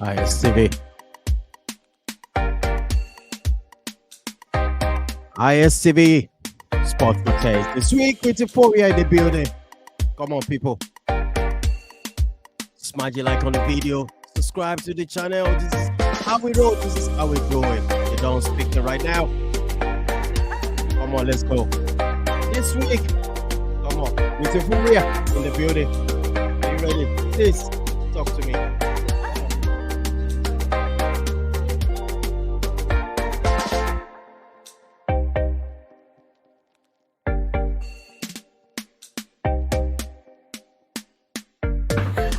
ISTV. ISTV Sport for Taste. This week with Euphoria in the building. Come on, people. Smash your like on the video. Subscribe to the channel. This is how we roll. This is how we do it. You don't speak it right now. Come on, let's go. This week, come on, with Euphoria in the building. Are you ready? Please talk to me.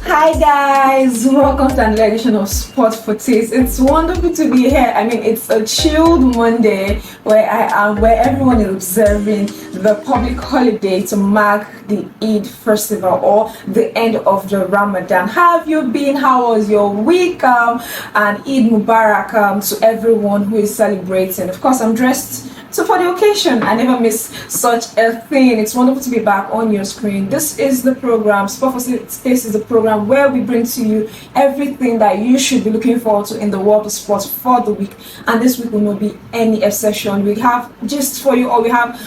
Hi guys, welcome to another edition of Sport for Taste. It's wonderful to be here. I mean, it's a chilled Monday where everyone is observing the public holiday to mark the Eid festival or the end of the Ramadan. How have you been? How was your week? And Eid Mubarak to everyone who is celebrating. Of course, I'm dressed for the occasion. I never miss such a thing. It's wonderful to be back on your screen. This is the program. Sport for Taste is the program where we bring to you everything that you should be looking forward to in the world of sports for the week. And this week will not be any exception. We have gist for you, or we have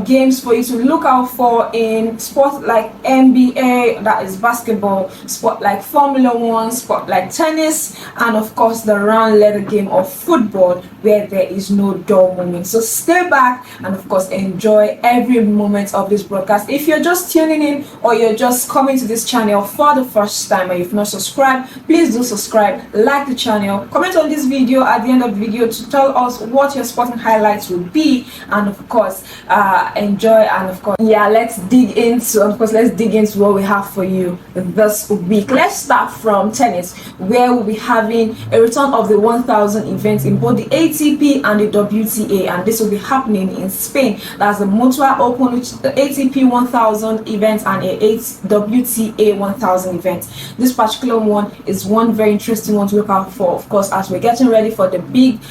games for you to look out for in sport like NBA, that is basketball, sport like Formula One, sport like tennis, and of course the round leather game of football, where there is no dull moment. So stay back and of course enjoy every moment of this broadcast. If you're just tuning in or you're just coming to this channel for the first time and you've not subscribed, please do subscribe, like the channel, comment on this video at the end of the video to tell us what your sporting highlights will be, and of course enjoy. And of course, yeah, let's dig into what we have for you this week. Let's start from tennis, where we'll be having a return of the 1000 events in both the ATP and the WTA, and this will be happening in Spain. That's the Mutua Open, which the ATP 1000 event, and a WTA 1000 event. This particular one is one very interesting one to look out for, of course, as we're getting ready for the big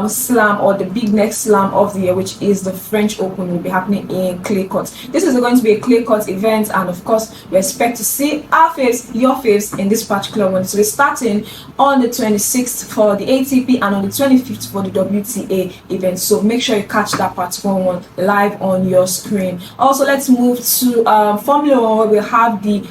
slam, or the big next slam of the year, which is the French Open. Will be happening in clay courts. This is going to be a clay court event, and of course we expect to see our faves, your faves, in this particular one. So we're starting on the 26th for the ATP and on the 25th for the WTA event. So make sure you catch that particular one live on your screen. Also, let's move to Formula One, where we'll have the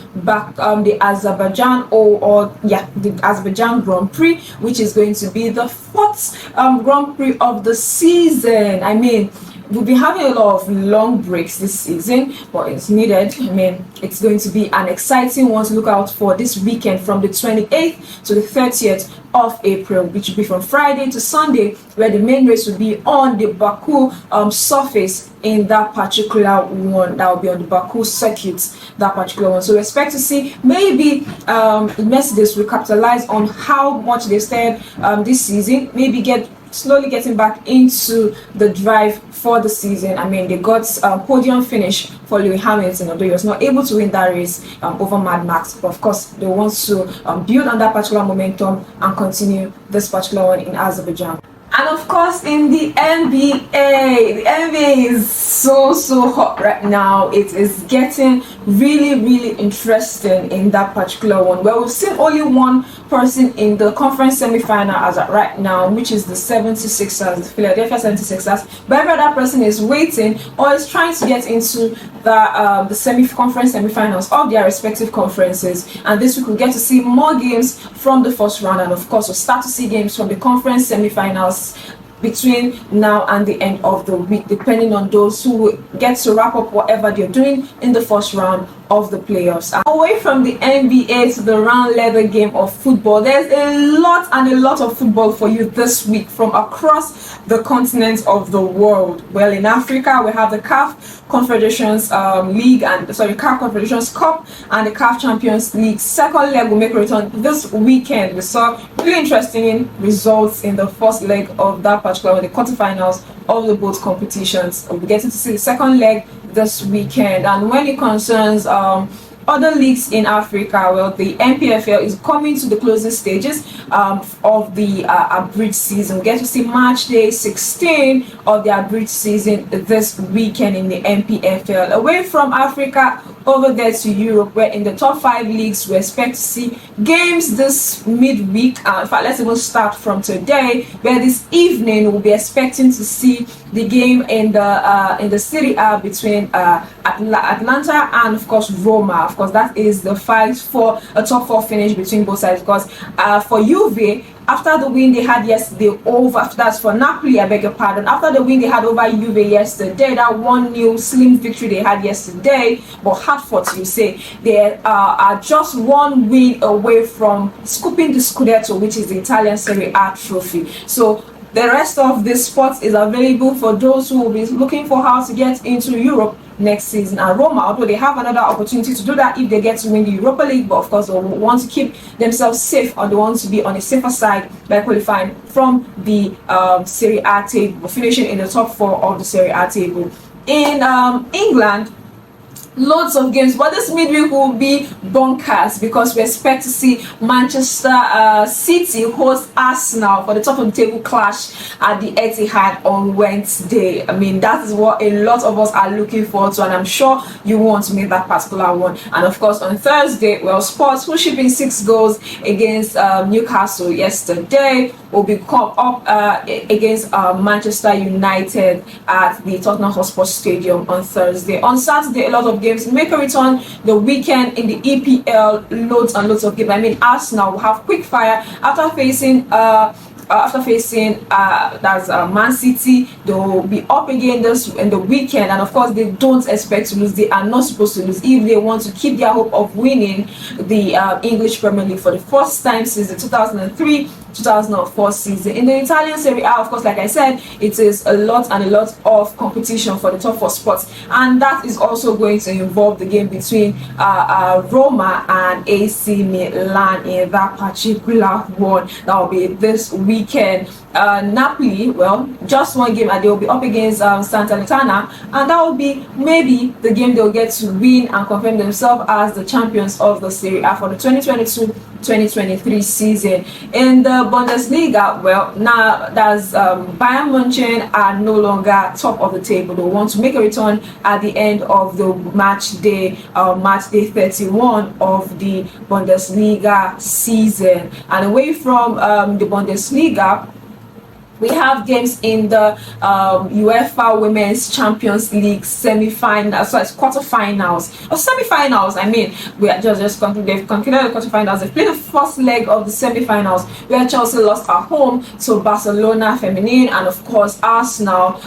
Azerbaijan the Azerbaijan Grand Prix, which is going to be the fourth Grand Prix of the season. I mean, we'll be having a lot of long breaks this season, but it's needed. I mean, it's going to be an exciting one to look out for this weekend from the 28th to the 30th of April, which will be from Friday to Sunday, where the main race will be on the Baku surface in that particular one. That will be on the Baku circuit, that particular one. So we expect to see maybe Mercedes will capitalize on how much they started this season, maybe slowly getting back into the drive for the season. I mean, they got podium finish for Lewis Hamilton, although he was not able to win that race over Mad Max. But of course, they want to build on that particular momentum and continue this particular one in Azerbaijan. And of course, in the NBA is so hot right now. It is getting really interesting in that particular one, where we've seen only one person in the conference semi-final as of right now, which is the 76ers, the Philadelphia 76ers. But every other person is waiting or is trying to get into the conference semi-finals of their respective conferences. And this week we'll get to see more games from the first round, and of course we'll start to see games from the conference semi-finals between now and the end of the week, depending on those who get to wrap up whatever they're doing in the first round of the playoffs. Away from the NBA to the round leather game of football, there's a lot of football for you this week from across the continent of the world. Well, in Africa, we have the CAF Confederations CAF Confederations Cup and the CAF Champions League second leg will make a return this weekend. We saw really interesting results in the first leg of that particular one, the quarterfinals of the both competitions. We'll be getting to see the second leg this weekend. And when it concerns other leagues in Africa, well, the NPFL is coming to the closing stages of the abridged season. We get to see match day 16 of the abridged season this weekend in the NPFL. Away from Africa, over there to Europe, where in the top 5 leagues we expect to see games this midweek. In fact, let's even start from today, where this evening we'll be expecting to see the game in the Serie A between Atlanta and of course Roma. Of course, that is the fight for a top 4 finish between both sides. Because for Juve, after the win they had yesterday over, that's for Napoli, I beg your pardon, after the win they had over Juve yesterday, that 1-0 slim victory they had yesterday, but Hartford, you say, they are just 1 win away from scooping the Scudetto, which is the Italian Serie A trophy. So the rest of this spot is available for those who will be looking for how to get into Europe next season. And Roma, although they have another opportunity to do that if they get to win the Europa League, but of course they want to keep themselves safe, or they want to be on a safer side by qualifying from the Serie A table, finishing in the top 4 of the Serie A table. In England, loads of games, but this midweek will be bonkers because we expect to see Manchester City host Arsenal for the top of the table clash at the Etihad on Wednesday. I mean, that is what a lot of us are looking forward to, and I'm sure you want to make that particular one. And of course on Thursday, well, Spurs, who shipped in 6 goals against Newcastle yesterday, will be caught up against Manchester United at the Tottenham Hotspur Stadium on Thursday. On Saturday, a lot of games make a return the weekend in the EPL. Loads and loads of games. I mean, Arsenal will have quick fire after facing that's Man City. They will be up again this in the weekend, and of course they don't expect to lose. They are not supposed to lose if they want to keep their hope of winning the English Premier League for the first time since the 2003-2004 season. In the Italian Serie A, of course, like I said, it is a lot of competition for the top 4 spots, and that is also going to involve the game between Roma and AC Milan in that particular one. That will be this weekend. Napoli, well, just 1 game, and they will be up against Salernitana, and that will be maybe the game they'll get to win and confirm themselves as the champions of the Serie A for the 2022-2023 season. In the Bundesliga, well, now that's Bayern Munich are no longer top of the table. They want to make a return at the end of the match day 31 of the Bundesliga season. And away from the Bundesliga, we have games in the UEFA Women's Champions League semi-finals, so it's quarterfinals or semi-finals. I mean, we are they've concluded the quarterfinals. They've played the first leg of the semi-finals, where Chelsea lost at home to Barcelona Feminine, and of course Arsenal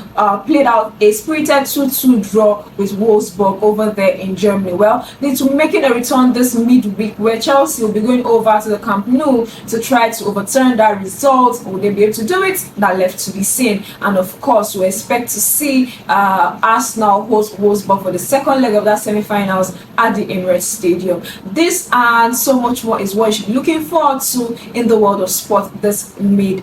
played out a spirited 2-2 draw with Wolfsburg over there in Germany. Well, they're making a return this midweek, where Chelsea will be going over to the Camp Nou to try to overturn that result. Will they be able to do it? That left to be seen. And of course, we expect to see Arsenal host Wolfsburg for the second leg of that semi-finals at the Emirates Stadium. This and so much more is what you should be looking forward to in the world of sport this week.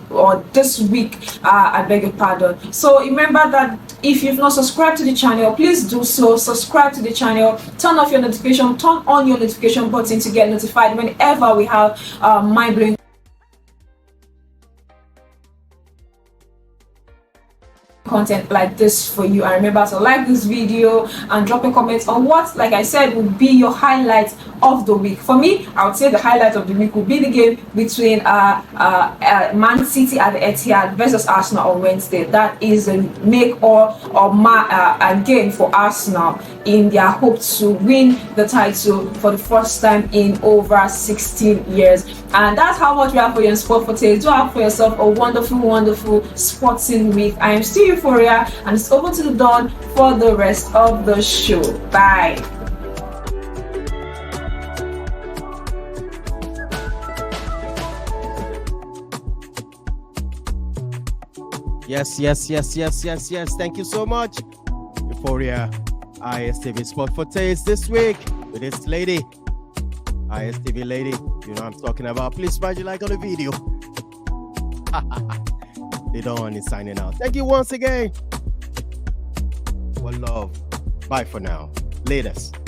I beg your pardon. So remember that if you've not subscribed to the channel, please do so. Subscribe to the channel, turn on your notification button to get notified whenever we have mind-blowing content like this for you. And remember to like this video and drop a comment on what, like I said, would be your highlight of the week. For me, I would say the highlight of the week would be the game between Man City at the Etihad versus Arsenal on Wednesday. That is a make or game for Arsenal in their hope to win the title for the first time in over 16 years. And that's how much we have for you in Sport for Taste. Do have for yourself a wonderful sporting week. I am still Euphoria, and it's over to the dawn for the rest of the show. Bye. Yes. Thank you so much. Euphoria ISTV Sport for Taste this week with this lady. ISTV lady, you know what I'm talking about. Please smash your like on the video. They don't want it signing out. Thank you once again. One love. Bye for now. Latest.